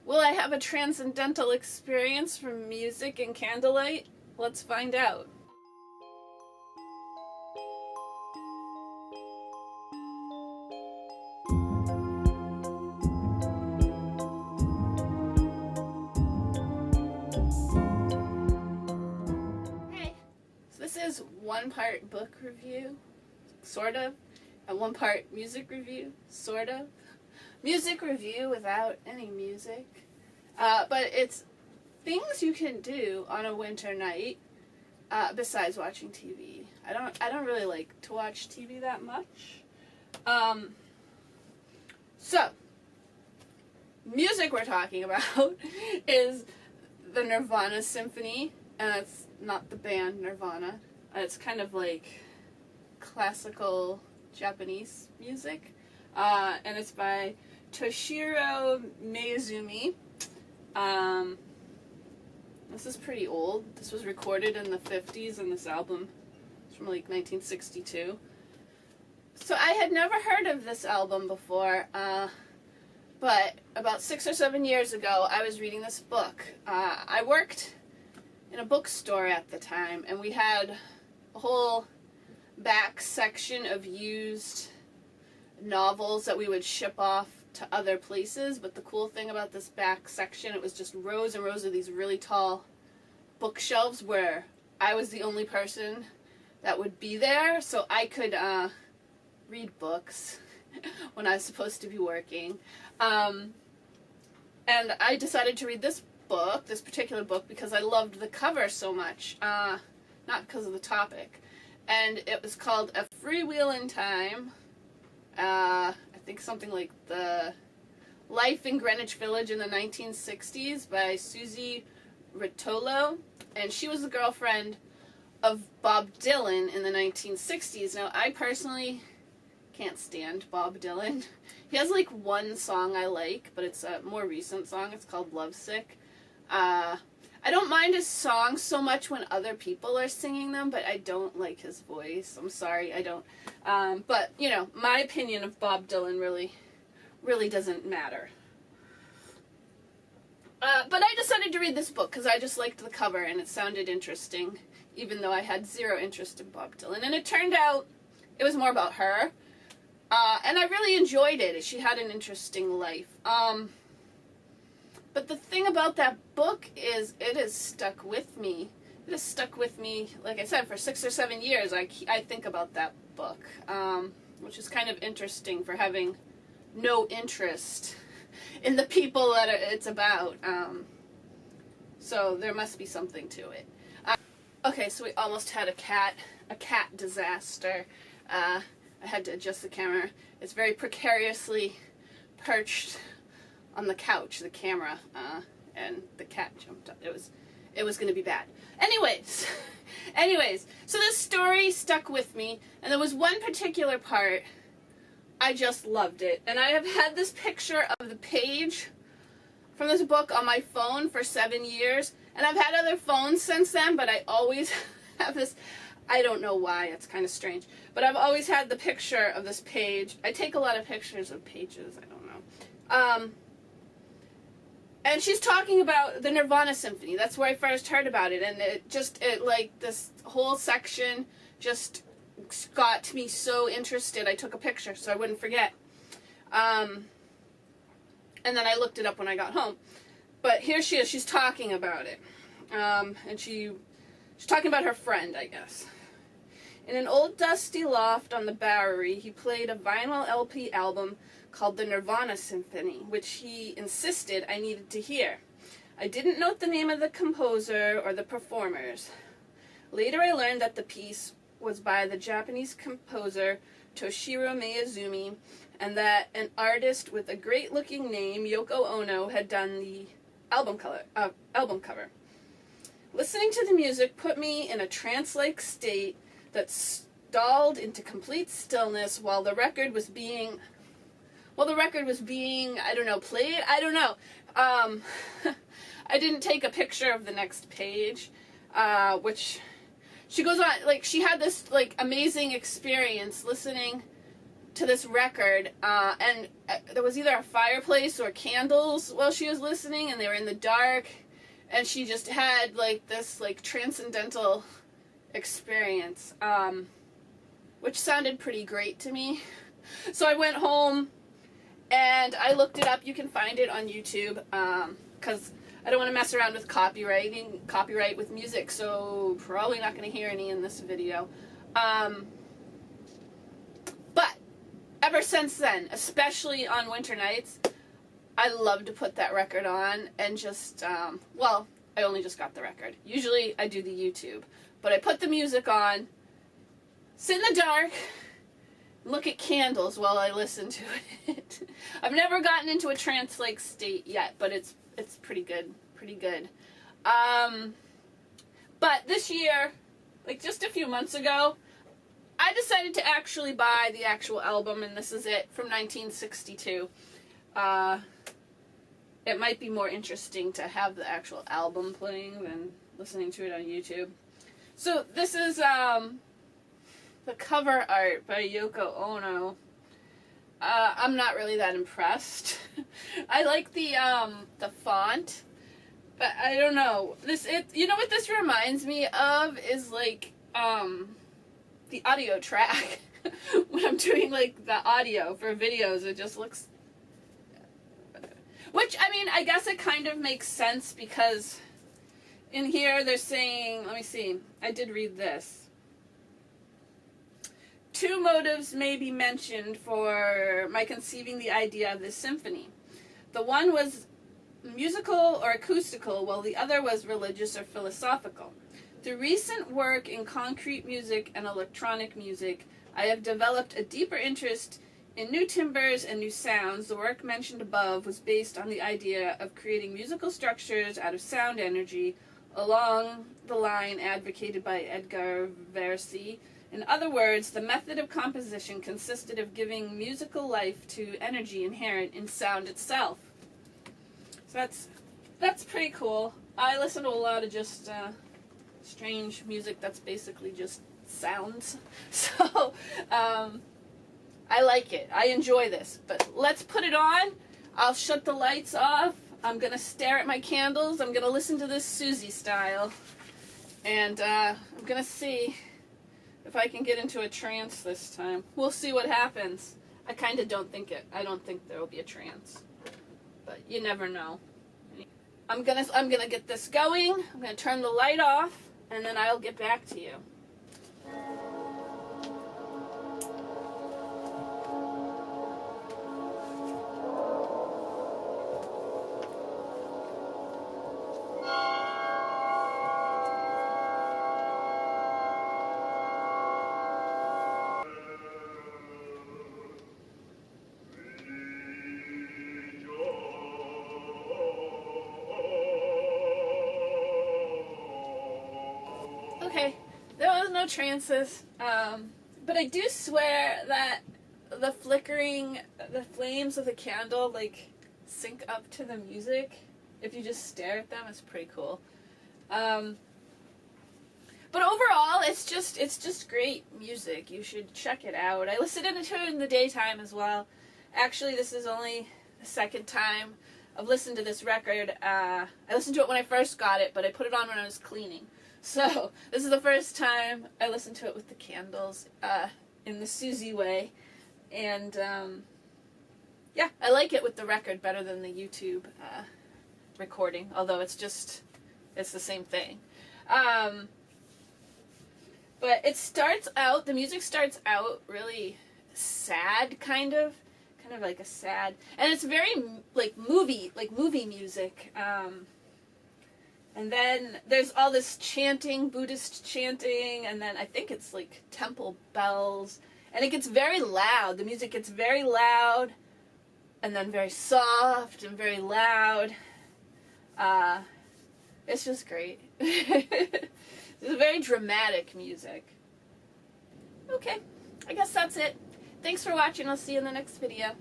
Will I have a transcendental experience from music and candlelight? Let's find out. Hey, so this is one part book review, sort of, and one part music review, sort of. Music review without any music. But it's things you can do on a winter night besides watching TV. I don't really like to watch TV that much. So, music we're talking about is the Nirvana Symphony, and it's not the band Nirvana. It's kind of like classical Japanese music, and it's by Toshiro Mayuzumi. This is pretty old. This was recorded in the 50s, and this album is from like 1962. So I had never heard of this album before, but about 6 or 7 years ago, I was reading this book. I worked in a bookstore at the time, and we had a whole back section of used novels that we would ship off to other places. But the cool thing about this back section, it was just rows and rows of these really tall bookshelves where I was the only person that would be there, so I could read books when I was supposed to be working. And I decided to read this book, this particular book, because I loved the cover so much, not because of the topic. And it was called A Freewheelin Time. I think something like The Life in Greenwich Village in the 1960s by Suze Rotolo. And she was the girlfriend of Bob Dylan in the 1960s. Now, I personally can't stand Bob Dylan. He has like one song I like, but it's a more recent song. It's called Lovesick. I don't mind his songs so much when other people are singing them, but I don't like his voice. I'm sorry, I don't. But, you know, my opinion of Bob Dylan really doesn't matter. But I decided to read this book because I just liked the cover and it sounded interesting, even though I had zero interest in Bob Dylan. And it turned out it was more about her. And I really enjoyed it. She had an interesting life. But the thing about that book is it has stuck with me. It has stuck with me, like I said, for 6 or 7 years. I think about that book, which is kind of interesting for having no interest in the people that it's about. So there must be something to it. Okay, so we almost had a cat disaster. I had to adjust the camera. It's very precariously perched on the couch, the camera, and the cat jumped up. It was going to be bad. Anyways, so this story stuck with me, and there was one particular part I just loved it. And I have had this picture of the page from this book on my phone for 7 years, and I've had other phones since then, but I always have this. I don't know why, it's kind of strange, but I've always had the picture of this page. I take a lot of pictures of pages, I don't know. And she's talking about the Nirvana Symphony. That's where I first heard about it, and it like this whole section just got me so interested. I took a picture so I wouldn't forget. And then I looked it up when I got home. But here she is. She's talking about it, and she's talking about her friend, I guess. In an old dusty loft on the Bowery, he played a vinyl LP album called the Nirvana Symphony, which he insisted I needed to hear. I didn't note the name of the composer or the performers. Later I learned that the piece was by the Japanese composer Toshiro Mayuzumi, and that an artist with a great-looking name, Yoko Ono, had done the album cover. Listening to the music put me in a trance-like state that stalled into complete stillness while the record was being, I don't know, played? I don't know. I didn't take a picture of the next page, which she goes on, like, she had this, like, amazing experience listening to this record, and there was either a fireplace or candles while she was listening, and they were in the dark, and she just had like this like transcendental experience, which sounded pretty great to me. So I went home and I looked it up. You can find it on YouTube, because I don't want to mess around with copyright with music, so probably not going to hear any in this video. But ever since then, especially on winter nights, I love to put that record on and just, well, I only just got the record. Usually I do the YouTube, but I put the music on, sit in the dark, look at candles while I listen to it. I've never gotten into a trance-like state yet, but it's pretty good, but this year, like just a few months ago, I decided to actually buy the actual album, and this is it, from 1962. It might be more interesting to have the actual album playing than listening to it on YouTube. So this is the cover art by Yoko Ono. I'm not really that impressed. I like the font, but I don't know. You know what this reminds me of is like the audio track. When I'm doing like the audio for videos, it just looks, which I mean, I guess it kind of makes sense, because in here they're saying, let me see, I did read this. Two motives may be mentioned for my conceiving the idea of this symphony. The one was musical or acoustical, while the other was religious or philosophical. Through recent work in concrete music and electronic music, I have developed a deeper interest in new timbres and new sounds. The work mentioned above was based on the idea of creating musical structures out of sound energy, along the line advocated by Edgar Versi. In other words, the method of composition consisted of giving musical life to energy inherent in sound itself. So that's pretty cool. I listen to a lot of just strange music that's basically just sounds. So I like it. I enjoy this. But let's put it on. I'll shut the lights off. I'm going to stare at my candles. I'm going to listen to this Suze style. And I'm going to see if I can get into a trance this time. We'll see what happens. I kind of don't think I don't think there will be a trance. But you never know. I'm gonna get this going. I'm gonna turn the light off, and then I'll get back to you. Okay, there was no trances, but I do swear that the flames of the candle, like, sync up to the music. If you just stare at them, it's pretty cool. But overall, it's just great music. You should check it out. I listen to it in the daytime as well. Actually, this is only the second time I've listened to this record. I listened to it when I first got it, but I put it on when I was cleaning. So, this is the first time I listened to it with the candles, in the Suze way, and, yeah, I like it with the record better than the YouTube, recording, although it's the same thing. But the music starts out really sad, kind of like a sad, and it's very, like movie music, and then there's all this chanting, Buddhist chanting, and then I think it's like temple bells, and it gets very loud. The music gets very loud, and then very soft and very loud. It's just great. It's very dramatic music. Okay, I guess that's it. Thanks for watching. I'll see you in the next video.